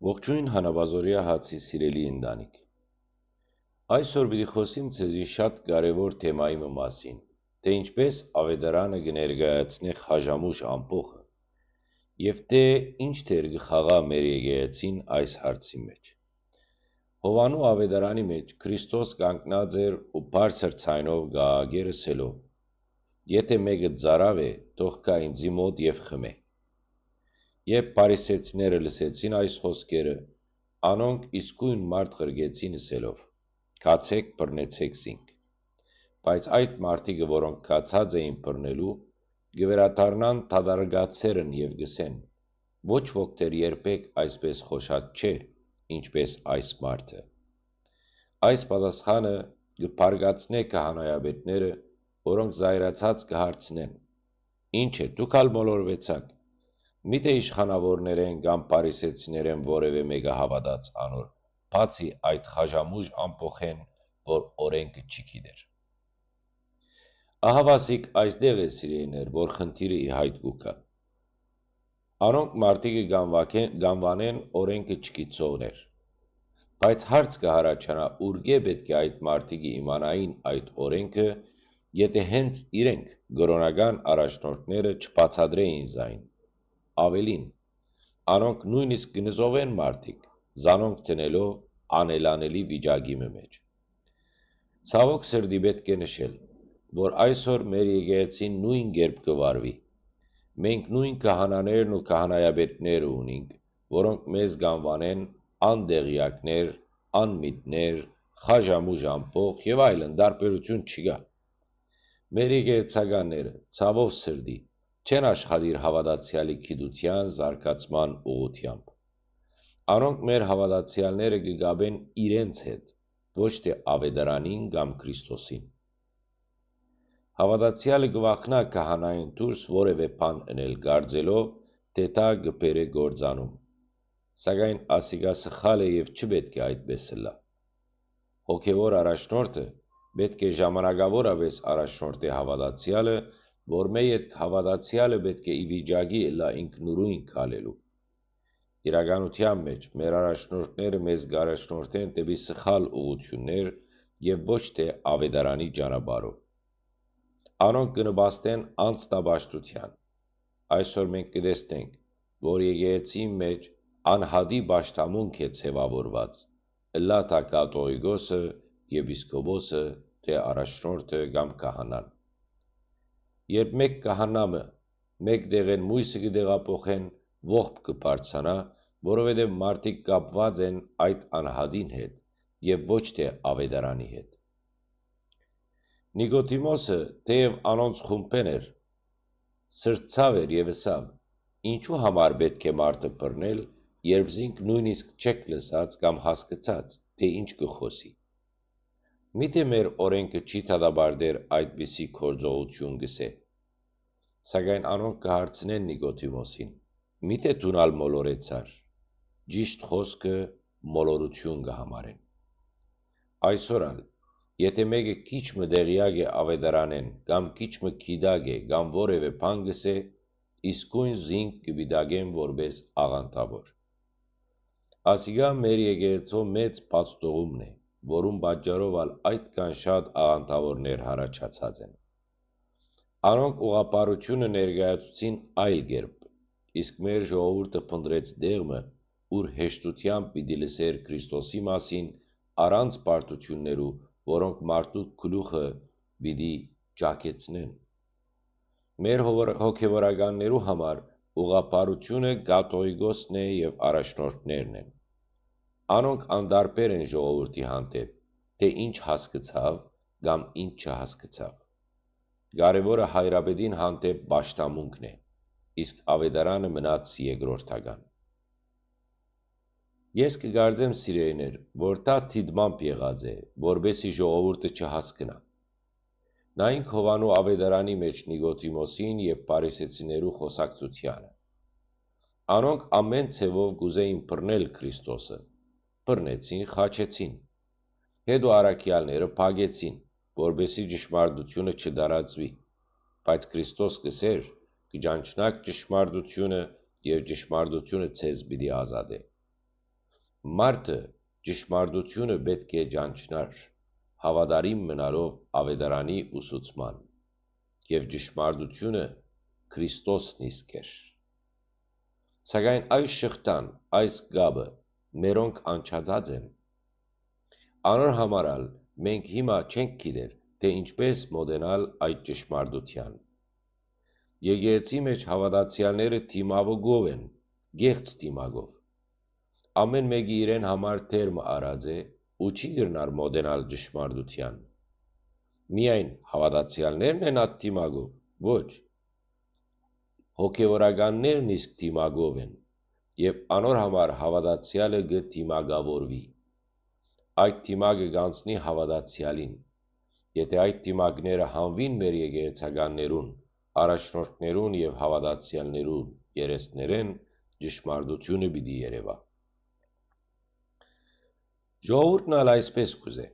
Ողջույն հանաբազորյա հացի սիրելի ընտանիք։ Այսօր պիտի խոսիմ ցեզի շատ կարևոր թեմայի մասին, թե ինչպես ավետարանը կներկայացնի խաժամուժ ամփոխը եւ թե ինչ դեր կխաղա մեր եկեղեցին այս հարցի մեջ։ Հովանու ավետարանի մեջ Քրիստոս կանգնած էր ու բարձր ցայնով գաղագերսելով. Եթե մեկը ծարավ է, թող գա ինձի մոտ եւ խմե։ Երբ փարիսեցիները լսեցին այս խոսքերը, անոնք իսկույն մարդ ղրկեցին ասելով. «Քացեք, բռնեցեք զինք»։ Բայց այդ մարդիկը, որոնք քացած էին բռնելու, կվերադառնան դատարկացերն եւ գսեն. ոչ ոք դեռ երբեք այսպես խոշած չէ, ինչպես այս մարդը։ Այս պատասխանը կփարգացնե քահանայապետները, որոնք զայրացած կհարցնեն. «Ինչ է, դուք ալ մոլորվեցաք։ Միթե իշխանավորներեն կամ փարիսեցիներեն որևէ մեկը հավատաց անոր, բացի այդ խաժամուժ ամփոխեն, որ օրենքը չի գիտեր»։ Ահավասիկ այստեղ է սիրեիներ, որ խնդիրը ի հայտ կուքա։ Անոնք մարդիկը կանվանեն օրենքը չգիտողներ, բայց հարց կհառաջանա ուրգե պետք է այդ մարդիկը իմանային այդ օրենքը, եթե հենց իրենք կրոնական առաջնորդները չբացատրեին զայն։ Ավելին, անոնք նույնիսկ կնզովեն մարդիկ, զանոնք դնելով անելանելի վիճակի մեջ։ Ցավոք սրտի պետք է նշել, որ այսօր մեր եկեղեցին նույն կերպ կվարվի։ Մենք նույն քահանաներն ու քահանայապետները ունենք, որոնք մեզ կանվանեն անդեղյակներ, անմիտներ, խաժամուժ ամփոխ եւ այլն, տարբերություն չկա։ Մեր եկեղեցականները ցավով սրտի չեն աշխատիր հավատացյալի գիտության զարգացման ուղղությամբ։ Անոնք մեր հավատացյալները կգաբեն իրենց հետ, ոչ թե ավետարանին կամ Քրիստոսին։ Հավատացյալը կվախնա քահանային դուրս որևէ բան ընել կարծելով, թե դա կբերե գործանում։ Սակայն ասիկա սխալ է եւ չպետք է այդպես լա։ Հոգևոր առաջնորդը պետք է ժամանակավորապես առաջնորդի հավատացյալը, որ մեյդ հավատացյալը պետք է ի վիճակի լա ինքնուրույն քալելու։ Իրականության մեջ մեր առաջնորդները մեզ կառաջնորդեն դեպի սխալ ուղղություններ եւ ոչ թե ավետարանի ճանապարհով։ Անոնք կնպաստեն անձնապաշտության։ Այսօր մենք կտեսնենք, որ եկեղեցի մեջ անհատի պաշտամունք է ձևավորված, լա դա կաթողիկոսը, եպիսկոպոսը, թե առաջնորդը կամ քահանան։ Երբ մեկ քահանամը մեկ տեղեն մույսը կտեղափոխեն, ողբ կբարձանա, որովհետև մարդիկ կապված են այդ անհատին հետ եւ ոչ թե ավետարանի հետ։ Նիկոդիմոսը թեև անոնց խումբեն էր, սրտցավ էր եւ ասավ. ինչու համար պետք է մարդը բռնել, երբ զինք նույնիսկ չեք լսած կամ հասկացած, թե ինչ կխոսի։ Միթե մեր օրենքը չի դատապարտեր այդպիսի գործողություն գսե։ Սակայն անոնք կհարցնեն Նիկոդիմոսին. միթե դունալ մոլորեցար։ Ճիշտ խոսքը մոլորություն կհամարեն։ Այսօր ալ, եթե մեկը քիչ մը դեղյակ է ավետարանեն կամ քիչ մը գիտակ է կամ որևէ բան գսե, իսկույն զինք կվիդակեն որպես աղանդավոր։ Ասիկա մեր եկեղեցու մեծ բացտողումն է, որում պատճառով ալ այդքան շատ աղանդավորներ հառաջացած են։ Անոնք ուղղափառությունը ներկայացուցին այլ կերպ, իսկ մեր ժողովուրդը փնտրեց դեղմը, ուր հեշտությամբ պիտի լսեր Քրիստոսի մասին առանց պարտություններու, որոնք մարդու գլուխը պիտի ճաքեցնեն։ Մեր հոգևորականներու համար ուղղափառությունը կաթողիկոսն է եւ առաջնորդներն են։ Անոնք անդարբեր են ժողովրդի հանդեպ, թե ինչ հասկացավ կամ ինչ չհասկացավ։ Կարևորը հայրապետին հանդեպ պաշտամունքն է, իսկ ավետարանը մնաց երկրորդական։ Ես կկարծեմ սիրեիներ, որ դա դիտմամբ եղած է, որբեսի ժողովուրդը չհասկնա։ Նայինք Հովանու ավետարանի մեջ Նիկոդիմոսին եւ փարիսեցիներու խոսակցությանը։ Անոնք ամեն ցևով կուզեին բռնել Քրիստոսը, բռնեցին, խաչեցին։ Հետո առաքյալները փագեցին, որբեսի ճշմարտությունը չդարածվի, բայց Քրիստոս կսեր, կճանչնաք ճշմարտությունը եւ ճշմարտությունը ցեզ պիտի ազատե։ Մարդը ճշմարտությունը պետք է ճանչնար, հավատարիմ մնալով ավետարանի ուսուցման, և ճշմարտությունը Քրիստոսն իսկ էր։ Սակայն այս շղթան, այս կապը մերոնք անջատած են։ Անոր համար ալ մենք հիմա չենք գիտեր, թե ինչպես մոտենալ այդ ճշմարտության։ Եկեղեցի մեջ հավատացյալները դիմավորող են, գեղձ դիմակով։ Ամեն մեկի իրեն համար թերմը արած է ու չի գրնար մոտենալ ճշմարտության։ Միայն հավատացյալներն են այդ դիմակով, ոչ։ Հոգևորականներն իսկ դիմակով են, և անոր համար հավատացյալը կդիմակավորվի։ Այդ դիմակը կանցնի հավատացյալին։ Եթե այդ դիմակները հանվին մեր եկեղեցականներուն, առաջնորդներուն և հավատացյալներուն երեսներեն, ճշմարտությունը պիտի երևա։ Ժողովուրդն ալ այսպես կուզե.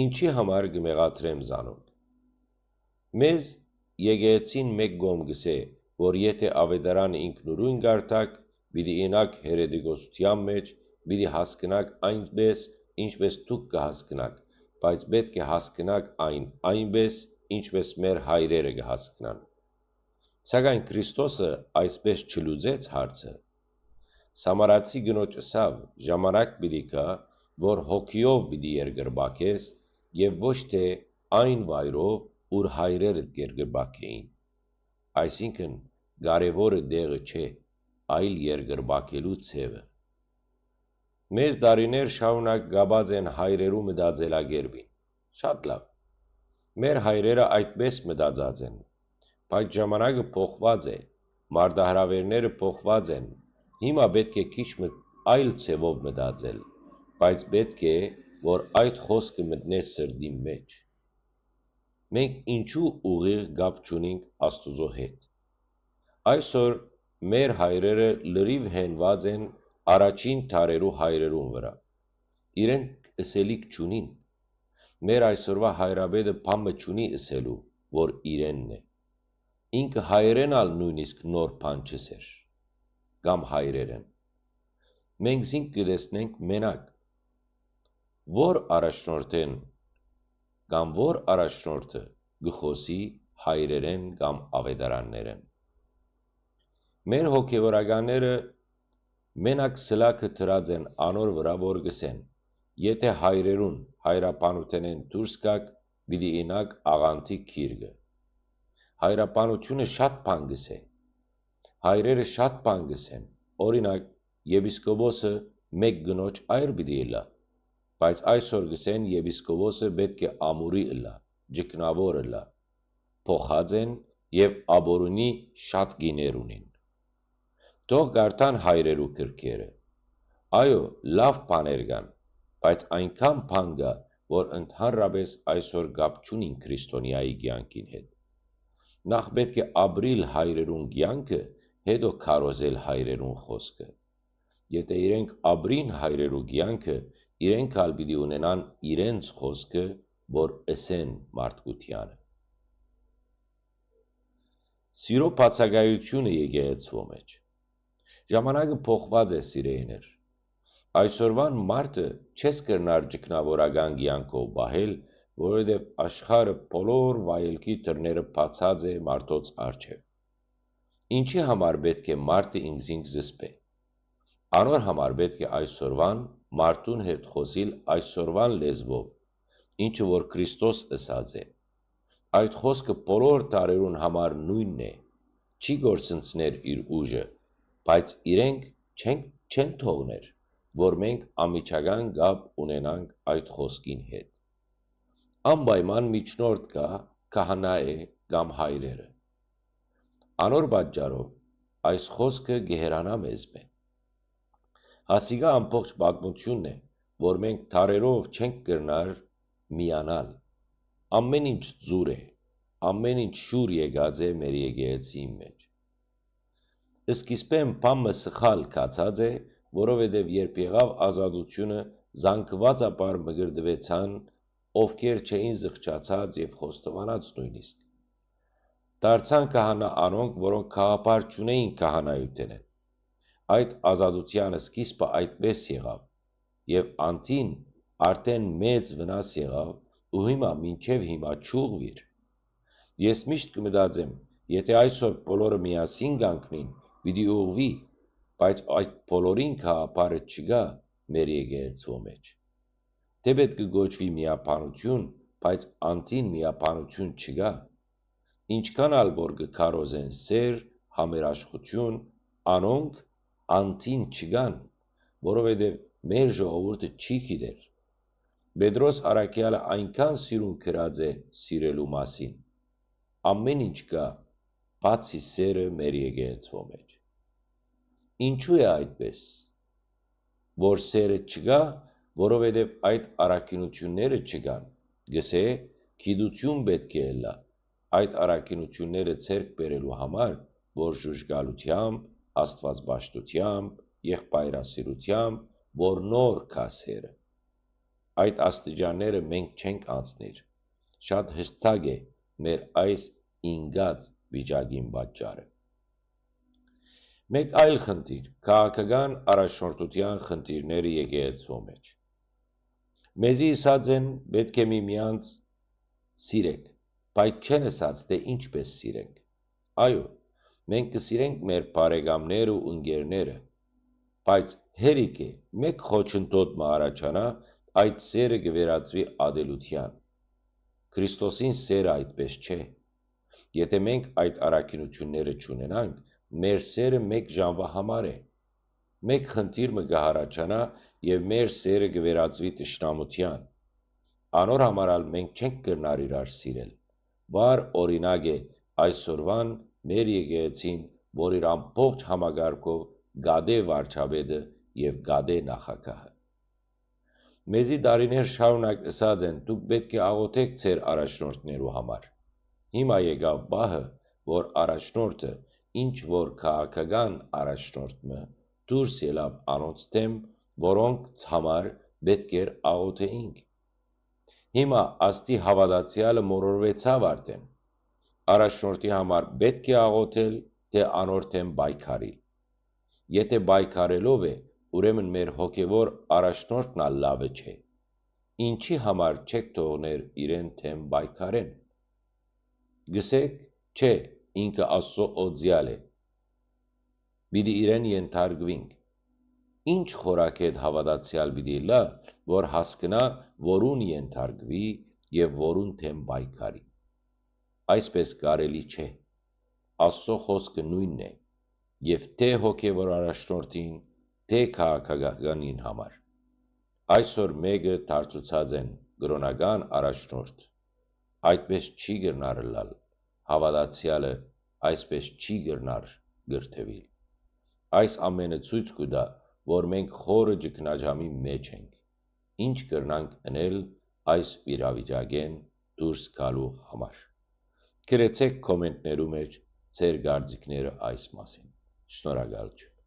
ինչի համար կմեղադրեմ զանոն։ Մեզ եկեղեցին մեկ կողմ գսե, որ եթե ավետարանը ինքնուրույն կարդաք, պիտի ինակ հերետիկոսության մեջ, պիտի հասկնաք այնպես, ինչպես դուք կհասկնաք, բայց պետք է հասկնաք այն այնպես, ինչպես մեր հայրերը կհասկնան։ Սակայն Քրիստոսը այսպես չլուծեց հարցը։ Սամարացի կնոջ ըսավ, ժամանակ պիտի գա, որ հոգիով պիտի երկրպագես, և ոչ թե այն վայրով, ուր հայրերդ երկրպագեին։ Այսինքն կարևորը տեղը չէ, այլ երկրպագելու ձևը։ Մեզ տարիներ շարունակ կապած են հայրերու մտածելակերպին։ Շատ լավ։ Մեր հայրերը այդպես մտածած են, բայց ժամանակը փոխված է, մարտահրավերները փոխված են, հիմա պետք է քիչ այլ ձևով մտածել, բայց պետք է, որ այդ խոսքը մտնե սրտի մեջ։ Մենք ինչու ուղիղ կապ չունենք Աստուծո հետ։ Այսօր մեր հայրերը լրիվ հենված են առաջին դարերու հայրերուն վրա։ Իրենք ըսելիք չունին։ Մեր այսօրվա հայրապետը բամը չունի ըսելու, որ իրենն է։ Ինքը հայերեն ալ նույնիսկ նոր բան չսեր, կամ հայրերեն։ Մենք զինք կտեսնենք մենակ, որ առաջնորդեն կամ որ առաջնորդը գխոսի հայրերեն կամ ավետարաններեն։ Մեր հոգևորականները մենակ սլաքը դրած են անոր վրա, որ գսեն, եթե հայրերուն հայրապանութենեն դուրս գաք, պիտի ինակ աղանթի քիրկը։ Հայրապանությունը շատ բան գսե։ Հայրերը շատ բան գսեն, օրինակ, եպիսկոպոսը մեկ գնոջ այր պիտի ըլլա, բայց այսօր գսեն եպիսկոպոսը պետք է ամուրի ըլլա, ջկնավոր ըլլա, փոխած են և աբորունի շատ գիներ ունին։ Թող կարդան հայրերու գրքերը։ Այո, լավ բաներ կան, բայց այնքան բան կա, որ ընդհանրապես այսօր կապ չունին քրիստոնյայի կյանքին հետ։ Նախ պետք է ապրիլ հայրերուն կյանքը, հետո քարոզել հայրերուն խոսքը։ Եթե իրենք ապրին հայրերու կյանքը, իրենք ալ պիտի ունենան իրենց խոսքը, որ ըսեն մարդկությանը։ Սիրո բացակայությունը եկեղեցու մեջ։ Ժամանակը փոխված է, սիրեիներ։ Այսօրվան մարդը չես կրնար ճգնավորական կյանքով պահել, որովհետև աշխարհը բոլոր վայելքի դռները բացած է մարդոց առջև։ Ինչի համար պետք է մարդը ինքզինք զսպե։ Անոր համար պետք է այսօրվան մարդուն հետ խոսիլ այսօրվան լեզվով, ինչը որ Քրիստոս ըսած է։ Այդ խոսքը բոլոր տարերուն համար նույնն է, չի գործընծներ իր ուժը, բայց իրենք չեն թողներ, որ մենք ամիջական կապ ունենանք այդ խոսքին հետ։ Անպայման միջնորդ կա, քահանա է կամ հայրերը։ Անոր պատճառով այս խոսքը գեհրանա մեզ մե։ Հասիկա ամբողջ պատմությունն է, որ մենք թարերով չենք կրնար միանալ։ Ամեն ինչ ծուր է, ամեն ինչ շուր եկած է մեր եկեղեցի մեջ։ Սկիզբեն բամը սխալ կացած է, որովհետև երբ եղավ ազատությունը, զանգվածաբար մգրդվեցան, ովքեր չէին զղջացած և խոստովանած նույնիսկ։ Դարձան քահանա անոնք, որոնք գաղափար չունեին քահանայութենեն։ Այդ ազատության սկիզբը այդպես եղավ, եւ անտին արդեն մեծ վնաս եղավ ու հիմա մինչև հիմա չուղվիր։ Ես միշտ կմտածեմ, եթե այսօր բոլորը միասին գանքնին, պիտի ուղվի, բայց այդ բոլորին գաղափարը չկա մեր եկեղեցու մեջ։ Թե պետք կգոչվի միապանություն, բայց անտին միապանություն չկա։ Ինչքան ալ որ կքարոզեն սեր, համերաշխություն, անոնք անտին չկան, որովհետև մեր ժողովուրդը չի գիտեր։ Պետրոս առաքյալը այնքան սիրուն գրած է սիրելու մասին։ Ամեն ինչ կա, բացի սերը մեր եկեղեցու մեջ։ Ինչու է այդպես, որ սերը չկա, որովհետև այդ առաքինությունները չկան, գսե գիտություն պետք է լա այդ առաքինությունները ձեռք բերելու համար, որ ժուժգալությամբ, աստվածպաշտությամբ, եղբայրասիրությամբ, որ նոր կա սերը։ Այդ աստիճանները մենք չենք անցնիր, շատ հստակ է մեր այս ինգած վիճակին պատճառը։ Մեկ այլ խնդիր, քաղաքական առաջնորդության խնդիրները եկեղեցու մեջ։ Մեզի ասած են պետք է միմյանց սիրեք, բայց չեն ասած թե ինչպես սիրենք։ Այո, մենք կսիրենք մեր բարեկամները ու ընկերները, բայց հերիք է մեկ խոչընդոտ առաջանա այդ սերը կվերածվի ադելության։ Քրիստոսին սերը այդպես չէ։ Եթե մենք այդ առաքինությունները չունենանք, մեր սերը մեկ ժամվա համար է։ Մեկ խնդիր մը կհառաջանա եւ մեր սերը կվերածվի թշնամության։ Անոր համար ալ մենք չենք կրնար իրար սիրել։ Վար օրինակ է այսօրվան մեր եկեղեցին, որ իր ամբողջ համագարկով գադե վարչապետը եւ գադե նախագահը։ Մեզի դարիներ շարունակ ասած են դուք պետք է աղոթեք ձեր առաջնորդներու համար։ Հիմա եկավ բահը, որ առաջնորդը ինչ որ քաղաքական առաջնորդը դուրս ելավ անոնց դեմ, որոնց համար պետք էր աղոթեինք։ Հիմա աստի հավատացյալը մորորվեցավ արդեն։ Առաջնորդի համար պետք է աղոթել, թե անոր դեմ պայքարել։ Եթե պայքարելով է, ուրեմն մեր հոգևոր առաջնորդն ալ լավը չէ։ Ինչի համար չեք թողներ իրեն դեմ պայքարեն։ Գսեք, չէ, ինքը Աստծո օձյալ է։ Պիտի իրեն ենթարկվինք։ Ինչ խորակետ հավատացյալ պիտի լա, որ հասկնա, որուն ենթարկվի եւ որուն դեմ պայքարի։ Այսպես կարելի չէ։ Աստծո խոսքը նույնն է, եւ թե հոգևոր առաջնորդին, թե քաղաքականին համար։ Այսօր մեկը դարձուցած են կրոնական առաջնորդ։ Այդպես չի գնար լալ, հավատացյալը այսպես չի գնար գրթևիլ։ Այս ամենը ցույց կտա, որ մենք խորը ճգնաժամի մեջ ենք։ Ինչ կրնանք անել այս իրավիճակեն դուրս գալու համար։ Գրեցեք կոմենտներու մեջ ձեր կարծիքները այս մասին։ Շնորհակալություն։